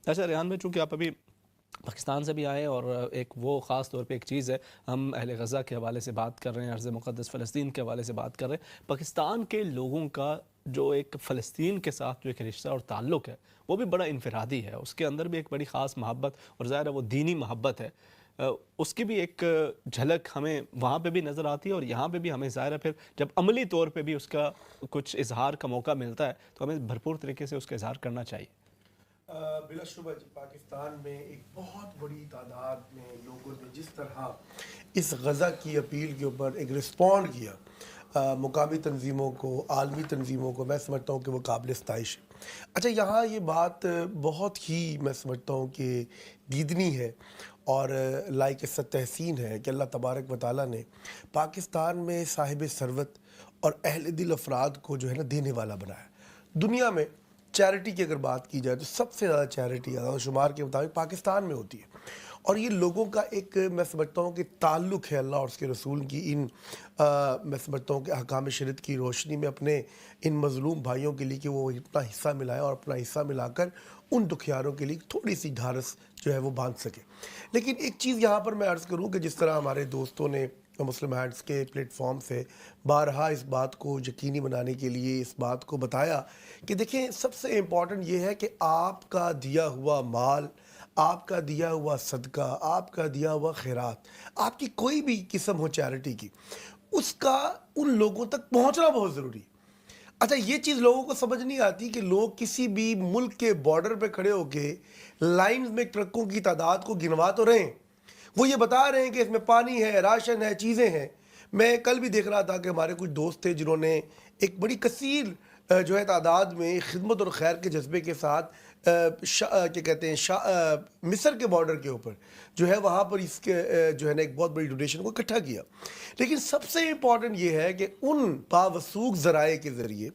اچھا ریحان بھائی، چونکہ آپ ابھی پاکستان سے بھی آئے اور ایک وہ خاص طور پہ ایک چیز ہے، ہم اہل غزہ کے حوالے سے بات کر رہے ہیں، ارض مقدس فلسطین کے حوالے سے بات کر رہے ہیں، پاکستان کے لوگوں کا جو ایک فلسطین کے ساتھ جو ایک رشتہ اور تعلق ہے وہ بھی بڑا انفرادی ہے، اس کے اندر بھی ایک بڑی خاص محبت اور ظاہر ہے وہ دینی محبت ہے، اس کی بھی ایک جھلک ہمیں وہاں پہ بھی نظر آتی ہے اور یہاں پہ بھی ہمیں ظاہر ہے پھر جب عملی طور پہ بھی اس کا کچھ اظہار کا موقع ملتا ہے تو ہمیں بھرپور طریقے سے اس کا اظہار کرنا چاہیے۔ بلا شبہ پاکستان میں ایک بہت بڑی تعداد میں لوگوں نے جس طرح اس غزہ کی اپیل کے اوپر ایک رسپونڈ کیا، مقامی تنظیموں کو، عالمی تنظیموں کو، میں سمجھتا ہوں کہ وہ قابل ستائش ہے۔ اچھا، یہاں یہ بات بہت ہی میں سمجھتا ہوں کہ دیدنی ہے اور لائق تحسین ہے کہ اللہ تبارک و تعالیٰ نے پاکستان میں صاحب ثروت اور اہل دل افراد کو جو ہے نا دینے والا بنایا۔ دنیا میں چیریٹی کی اگر بات کی جائے تو سب سے زیادہ چیریٹی اعداد و شمار کے مطابق پاکستان میں ہوتی ہے، اور یہ لوگوں کا ایک میں سمجھتا ہوں کہ تعلق ہے اللہ اور اس کے رسول کی ان میں سمجھتا ہوں کہ احکام شریعت کی روشنی میں اپنے ان مظلوم بھائیوں کے لیے کہ وہ اپنا حصہ ملائے اور اپنا حصہ ملا کر ان دکھیاروں کے لیے تھوڑی سی ڈھارس جو ہے وہ باندھ سکے۔ لیکن ایک چیز یہاں پر میں عرض کروں کہ جس طرح ہمارے دوستوں نے مسلم ہینڈز کے پلیٹ فارم سے بارہا اس بات کو یقینی بنانے کے لیے اس بات کو بتایا کہ دیکھیں، سب سے امپورٹنٹ یہ ہے کہ آپ کا دیا ہوا مال، آپ کا دیا ہوا صدقہ، آپ کا دیا ہوا خیرات، آپ کی کوئی بھی قسم ہو چیریٹی کی، اس کا ان لوگوں تک پہنچنا بہت ضروری ہے۔ اچھا، یہ چیز لوگوں کو سمجھ نہیں آتی کہ لوگ کسی بھی ملک کے بارڈر پہ کھڑے ہو کے لائنز میں ٹرکوں کی تعداد کو گنوا تو رہے ہیں، وہ یہ بتا رہے ہیں کہ اس میں پانی ہے، راشن ہے، چیزیں ہیں۔ میں کل بھی دیکھ رہا تھا کہ ہمارے کچھ دوست تھے جنہوں نے ایک بڑی کثیر جو ہے تعداد میں خدمت اور خیر کے جذبے کے ساتھ کیا کہتے ہیں مصر کے بارڈر کے اوپر جو ہے وہاں پر اس کے جو ہے نا ایک بہت بڑی ڈونیشن کو اکٹھا کیا۔ لیکن سب سے امپورٹنٹ یہ ہے کہ ان باوثوق ذرائع کے ذریعے،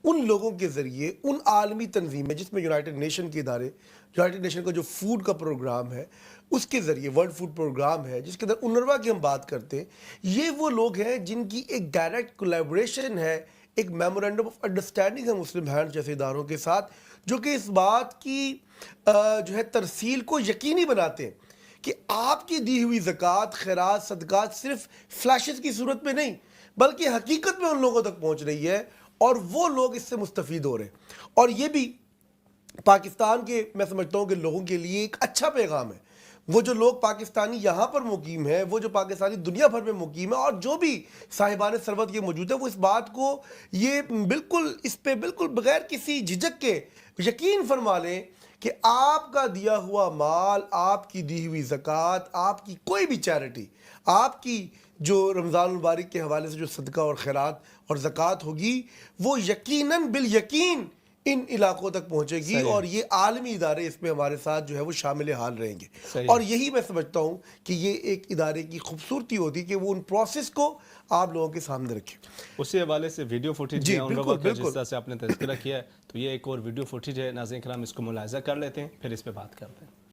ان لوگوں کے ذریعے، ان عالمی تنظیمیں جس میں یونائٹڈ نیشن کے ادارے، یونائٹڈ نیشن کا جو فوڈ کا پروگرام ہے اس کے ذریعے، ورلڈ فوڈ پروگرام ہے جس کے اندر انروا کی ہم بات کرتے ہیں، یہ وہ لوگ ہیں جن کی ایک ڈائریکٹ کولیبریشن ہے، ایک میمورینڈم آف انڈرسٹینڈنگ ہے مسلم ہینڈ جیسے اداروں کے ساتھ، جو کہ اس بات کی جو ہے ترسیل کو یقینی بناتے ہیں کہ آپ کی دی ہوئی زکوٰۃ، خیرات، صدقات صرف فلیشز کی صورت میں نہیں بلکہ حقیقت میں ان لوگوں تک پہنچ رہی ہے اور وہ لوگ اس سے مستفید ہو رہے ہیں۔ اور یہ بھی پاکستان کے میں سمجھتا ہوں کہ لوگوں کے لیے ایک اچھا پیغام ہے۔ وہ جو لوگ پاکستانی یہاں پر مقیم ہیں، وہ جو پاکستانی دنیا بھر میں مقیم ہیں، اور جو بھی صاحبان ثروت یہ موجود ہیں، وہ اس بات کو یہ بالکل اس پہ بالکل بغیر کسی جھجک کے یقین فرما لیں کہ آپ کا دیا ہوا مال، آپ کی دی ہوئی زکوٰۃ، آپ کی کوئی بھی چیریٹی، آپ کی جو رمضان المبارک کے حوالے سے جو صدقہ اور خیرات اور زکوٰۃ ہوگی، وہ یقیناً بالیقین ان علاقوں تک پہنچے گی، صحیح اور ہے، یہ عالمی ادارے اس میں ہمارے ساتھ جو ہے وہ شامل حال رہیں گے۔ صحیح اور ہے۔ یہی میں سمجھتا ہوں کہ یہ ایک ادارے کی خوبصورتی ہوتی کہ وہ ان پروسیس کو آپ لوگوں کے سامنے رکھے۔ اسی حوالے سے ویڈیو فوٹیج جی ہے انروا بالکل کا، جس بالکل۔ طرح سے آپ نے تذکرہ کیا ہے، تو یہ ایک اور ویڈیو فوٹیج ہے، ناظرین کرام اس کو ملاحظہ کر لیتے ہیں، پھر اس پہ بات کرتے ہیں۔